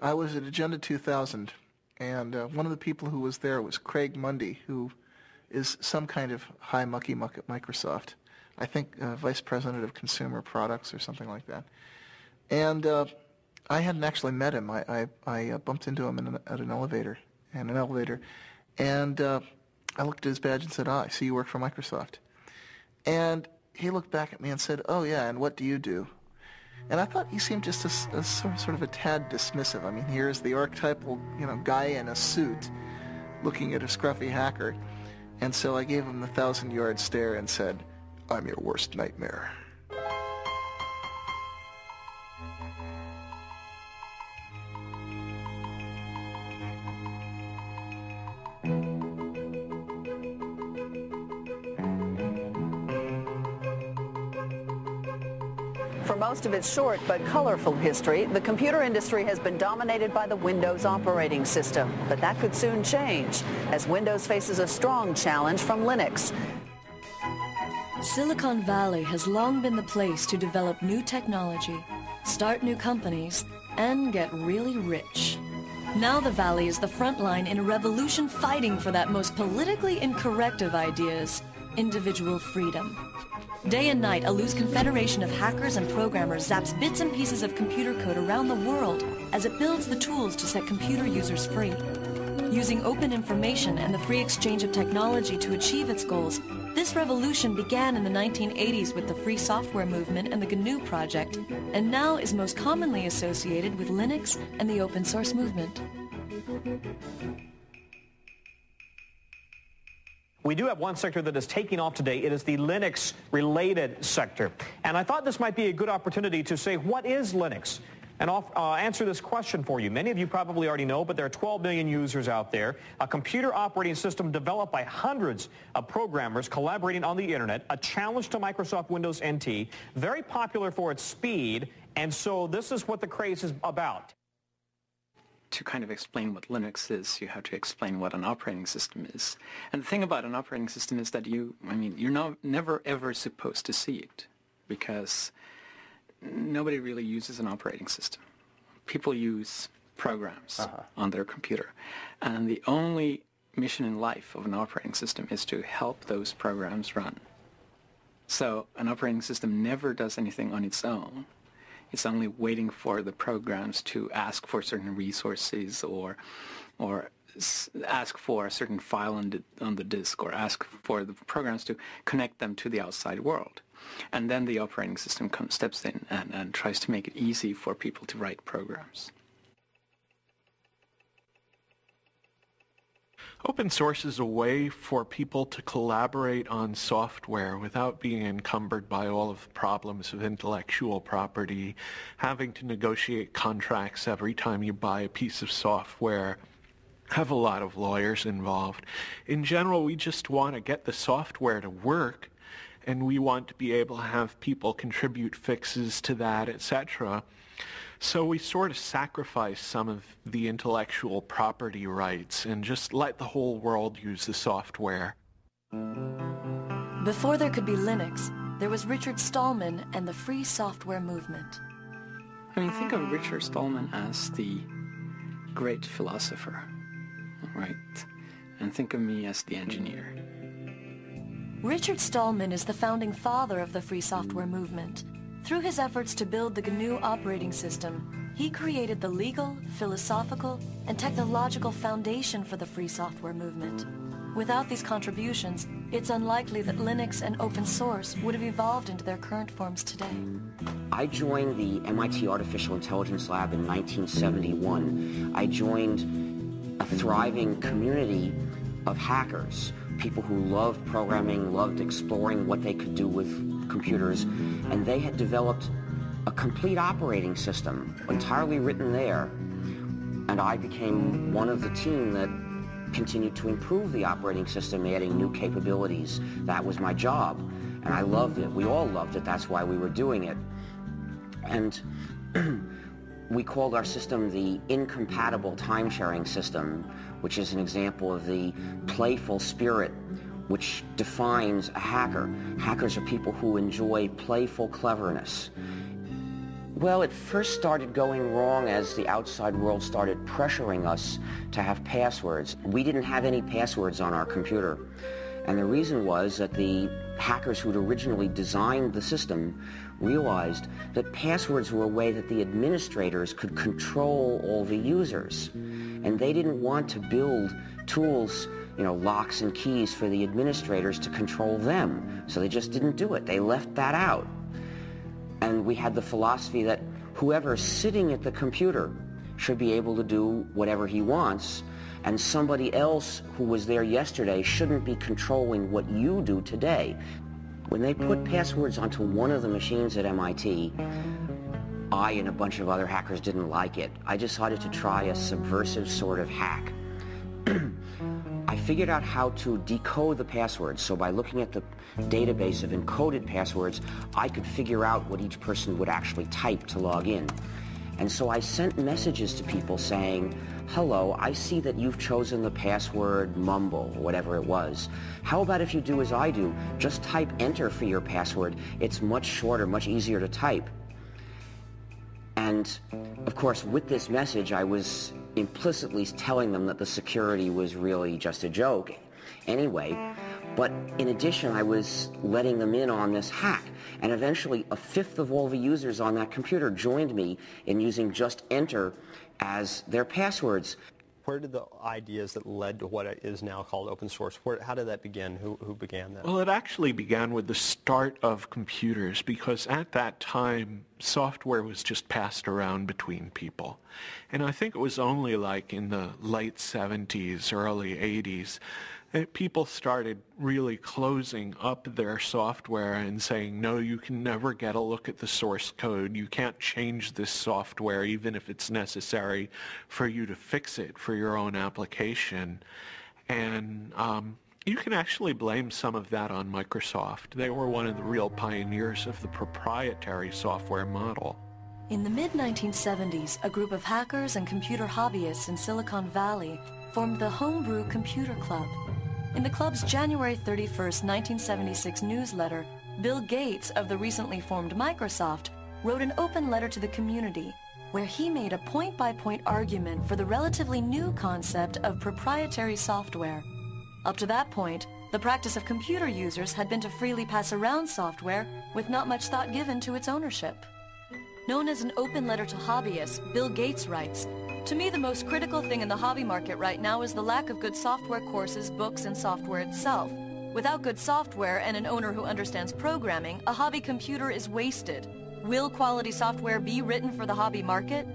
I was at Agenda 2000, and one of the people who was there was Craig Mundy, who is some kind of high mucky muck at Microsoft. I think Vice President of Consumer Products or something like that. And I hadn't actually met him. I bumped into him at an elevator, and I looked at his badge and said, I see you work for Microsoft. And he looked back at me and said, oh yeah, and what do you do? And I thought he seemed just a sort of a tad dismissive. I mean, here's the archetypal, guy in a suit looking at a scruffy hacker. And so I gave him the 1,000-yard stare and said, I'm your worst nightmare. For most of its short but colorful history, the computer industry has been dominated by the Windows operating system. But that could soon change, as Windows faces a strong challenge from Linux. Silicon Valley has long been the place to develop new technology, start new companies, and get really rich. Now the Valley is the front line in a revolution fighting for that most politically incorrect of ideas, individual freedom. Day and night, a loose confederation of hackers and programmers zaps bits and pieces of computer code around the world as it builds the tools to set computer users free. Using open information and the free exchange of technology to achieve its goals, this revolution began in the 1980s with the free software movement and the GNU project, and now is most commonly associated with Linux and the open source movement. We do have one sector that is taking off today. It is the Linux-related sector. And I thought this might be a good opportunity to say, what is Linux? And I'll answer this question for you. Many of you probably already know, but there are 12 million users out there. A computer operating system developed by hundreds of programmers collaborating on the internet, a challenge to Microsoft Windows NT, very popular for its speed, and so this is what the craze is about. To kind of explain what Linux is, you have to explain what an operating system is. And the thing about an operating system is that you're never ever supposed to see it, because nobody really uses an operating system. People use programs on their computer. And the only mission in life of an operating system is to help those programs run. So an operating system never does anything on its own. It's only waiting for the programs to ask for certain resources or ask for a certain file on the disk, or ask for the programs to connect them to the outside world. And then the operating system steps in and tries to make it easy for people to write programs. Open source is a way for people to collaborate on software without being encumbered by all of the problems of intellectual property, having to negotiate contracts every time you buy a piece of software, have a lot of lawyers involved. In general, we just want to get the software to work, and we want to be able to have people contribute fixes to that, etc. So we sort of sacrifice some of the intellectual property rights and just let the whole world use the software. Before there could be Linux, there was Richard Stallman and the free software movement. I mean, think of Richard Stallman as the great philosopher, right? And think of me as the engineer. Richard Stallman is the founding father of the free software movement. Through his efforts to build the GNU operating system, he created the legal, philosophical, and technological foundation for the free software movement. Without these contributions, it's unlikely that Linux and open source would have evolved into their current forms today. I joined the MIT Artificial Intelligence Lab in 1971. I joined a thriving community of hackers, people who loved programming, loved exploring what they could do with computers, and they had developed a complete operating system, entirely written there. And I became one of the team that continued to improve the operating system, adding new capabilities. That was my job, and I loved it. We all loved it. That's why we were doing it. And we called our system the incompatible time-sharing system, which is an example of the playful spirit which defines a hacker. Hackers are people who enjoy playful cleverness. Well, it first started going wrong as the outside world started pressuring us to have passwords. We didn't have any passwords on our computer. And the reason was that the hackers who'd originally designed the system realized that passwords were a way that the administrators could control all the users. And they didn't want to build tools, locks and keys for the administrators to control them. So they just didn't do it. They left that out. And we had the philosophy that whoever's sitting at the computer should be able to do whatever he wants, and somebody else who was there yesterday shouldn't be controlling what you do today. When they put passwords onto one of the machines at MIT, I and a bunch of other hackers didn't like it. I decided to try a subversive sort of hack. I figured out how to decode the passwords, so by looking at the database of encoded passwords, I could figure out what each person would actually type to log in. And so I sent messages to people saying, hello, I see that you've chosen the password mumble, or whatever it was. How about if you do as I do? Just type enter for your password. It's much shorter, much easier to type. And, of course, with this message, I was implicitly telling them that the security was really just a joke anyway. But in addition, I was letting them in on this hack. And eventually, a fifth of all the users on that computer joined me in using just enter as their passwords. Where did the ideas that led to what is now called open source, how did that begin? Who began that? Well, it actually began with the start of computers, because at that time, software was just passed around between people. And I think it was only like in the late 70s, early 80s, that people started really closing up their software and saying, no, you can never get a look at the source code. You can't change this software, even if it's necessary for you to fix it for your own application. And you can actually blame some of that on Microsoft. They were one of the real pioneers of the proprietary software model. In the mid-1970s, a group of hackers and computer hobbyists in Silicon Valley formed the Homebrew Computer Club. In the club's January 31st, 1976 newsletter, Bill Gates of the recently formed Microsoft wrote an open letter to the community where he made a point-by-point argument for the relatively new concept of proprietary software. Up to that point, the practice of computer users had been to freely pass around software with not much thought given to its ownership. Known as an open letter to hobbyists, Bill Gates writes, "To me, the most critical thing in the hobby market right now is the lack of good software courses, books, and software itself. Without good software and an owner who understands programming, a hobby computer is wasted. Will quality software be written for the hobby market?"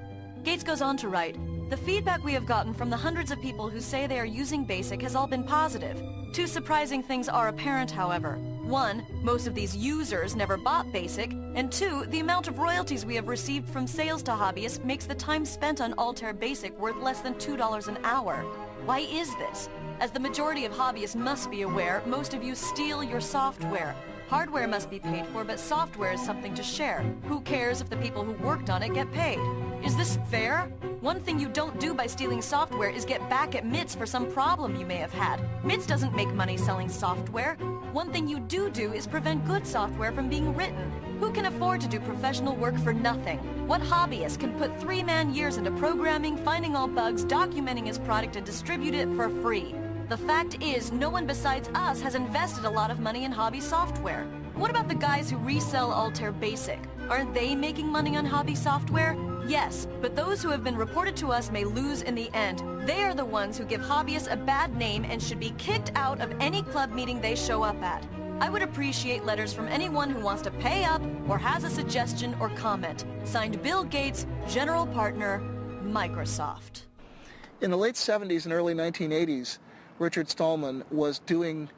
Gates goes on to write, "The feedback we have gotten from the hundreds of people who say they are using BASIC has all been positive. Two surprising things are apparent, however. One, most of these users never bought BASIC, and two, the amount of royalties we have received from sales to hobbyists makes the time spent on Altair BASIC worth less than $2 an hour. Why is this? As the majority of hobbyists must be aware, most of you steal your software. Hardware must be paid for, but software is something to share. Who cares if the people who worked on it get paid? Is this fair? One thing you don't do by stealing software is get back at MITS for some problem you may have had. MITS doesn't make money selling software. One thing you do is prevent good software from being written. Who can afford to do professional work for nothing? What hobbyist can put 3-man years into programming, finding all bugs, documenting his product, and distribute it for free? The fact is, no one besides us has invested a lot of money in hobby software. What about the guys who resell Altair BASIC? Aren't they making money on hobby software? Yes, but those who have been reported to us may lose in the end. They are the ones who give hobbyists a bad name and should be kicked out of any club meeting they show up at. I would appreciate letters from anyone who wants to pay up or has a suggestion or comment. Signed, Bill Gates, General Partner, Microsoft." In the late 70s and early 1980s, Richard Stallman was doing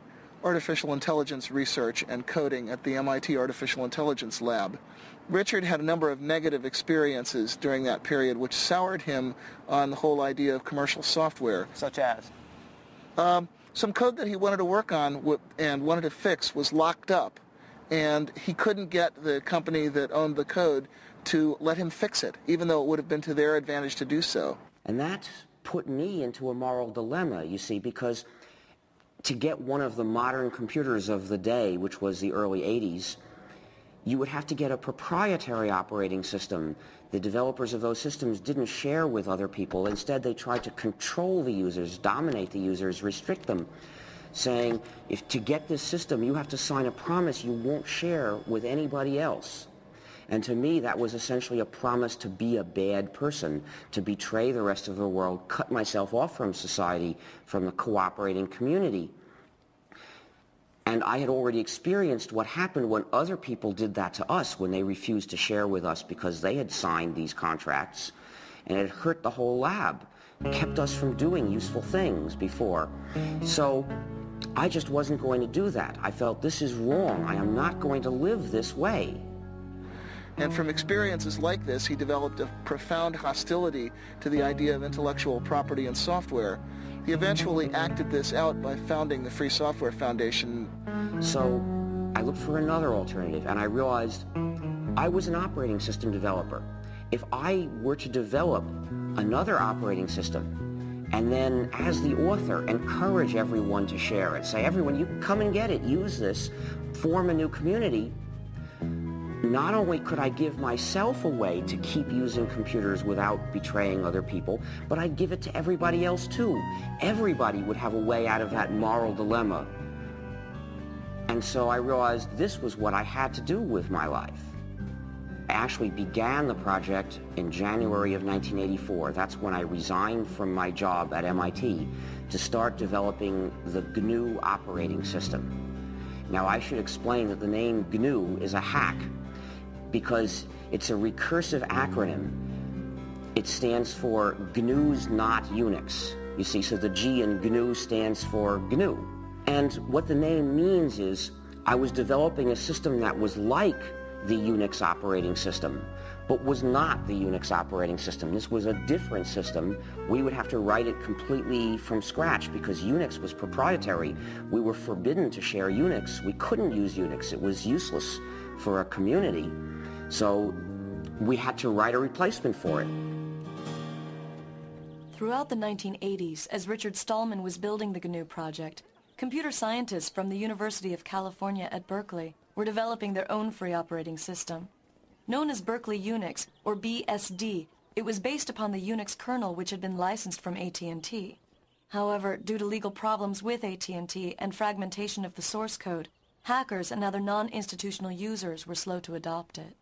artificial intelligence research and coding at the MIT Artificial Intelligence Lab. Richard had a number of negative experiences during that period which soured him on the whole idea of commercial software. Such as? Some code that he wanted to work on and wanted to fix was locked up, and he couldn't get the company that owned the code to let him fix it, even though it would have been to their advantage to do so. And that put me into a moral dilemma, you see, because to get one of the modern computers of the day, which was the early 80s, you would have to get a proprietary operating system. The developers of those systems didn't share with other people. Instead, they tried to control the users, dominate the users, restrict them, saying, if to get this system, you have to sign a promise you won't share with anybody else. And to me, that was essentially a promise to be a bad person, to betray the rest of the world, cut myself off from society, from the cooperating community. And I had already experienced what happened when other people did that to us, when they refused to share with us because they had signed these contracts, and it hurt the whole lab, kept us from doing useful things before. So I just wasn't going to do that. I felt, this is wrong. I am not going to live this way. And from experiences like this, he developed a profound hostility to the idea of intellectual property in software. He eventually acted this out by founding the Free Software Foundation. So I looked for another alternative, and I realized I was an operating system developer. If I were to develop another operating system, and then as the author encourage everyone to share it, say, everyone, you come and get it, use this, form a new community, not only could I give myself a way to keep using computers without betraying other people, but I'd give it to everybody else too. Everybody would have a way out of that moral dilemma. And so I realized this was what I had to do with my life. I actually began the project in January of 1984. That's when I resigned from my job at MIT to start developing the GNU operating system. Now I should explain that the name GNU is a hack, because it's a recursive acronym. It stands for GNU's not Unix. You see, so the G in GNU stands for GNU. And what the name means is I was developing a system that was like the Unix operating system, but was not the Unix operating system. This was a different system. We would have to write it completely from scratch because Unix was proprietary. We were forbidden to share Unix. We couldn't use Unix. It was useless for a community. So we had to write a replacement for it. Throughout the 1980s, as Richard Stallman was building the GNU project, computer scientists from the University of California at Berkeley were developing their own free operating system. Known as Berkeley Unix, or BSD, it was based upon the Unix kernel which had been licensed from AT&T. However, due to legal problems with AT&T and fragmentation of the source code, hackers and other non-institutional users were slow to adopt it.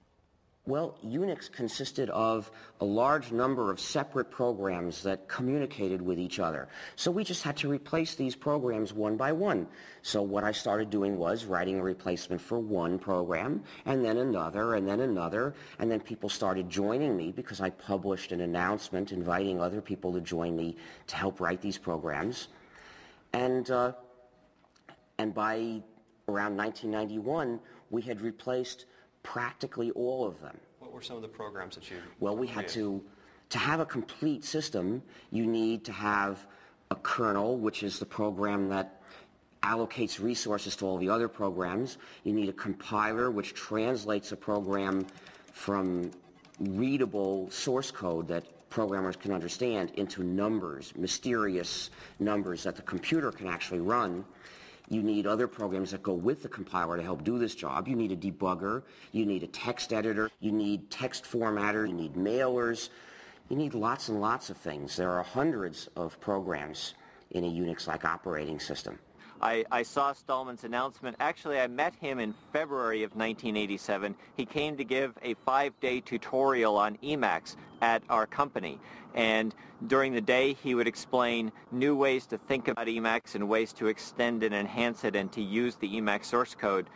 Well, Unix consisted of a large number of separate programs that communicated with each other. So we just had to replace these programs one by one. So what I started doing was writing a replacement for one program, and then another, and then another, and then people started joining me because I published an announcement inviting other people to join me to help write these programs. And by around 1991, we had replaced practically all of them. What were some of the programs that you... Well, we had to have a complete system, you need to have a kernel, which is the program that allocates resources to all the other programs. You need a compiler, which translates a program from readable source code that programmers can understand into numbers, mysterious numbers that the computer can actually run. You need other programs that go with the compiler to help do this job. You need a debugger. You need a text editor. You need text formatter. You need mailers. You need lots and lots of things. There are hundreds of programs in a Unix-like operating system. I saw Stallman's announcement. Actually, I met him in February of 1987. He came to give a 5-day tutorial on Emacs at our company. And during the day, he would explain new ways to think about Emacs and ways to extend and enhance it and to use the Emacs source code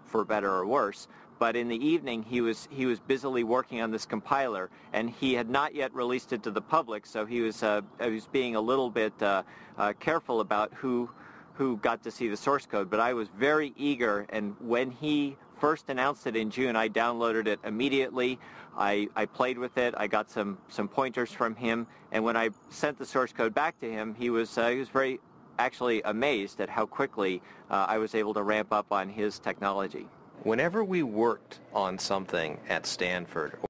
for better or worse. But in the evening, he was busily working on this compiler, and he had not yet released it to the public, so he was being a little bit careful about who got to see the source code. But I was very eager, and when he first announced it in June, I downloaded it immediately. I played with it. I got some pointers from him, and when I sent the source code back to him, he was very actually amazed at how quickly I was able to ramp up on his technology. Whenever we worked on something at Stanford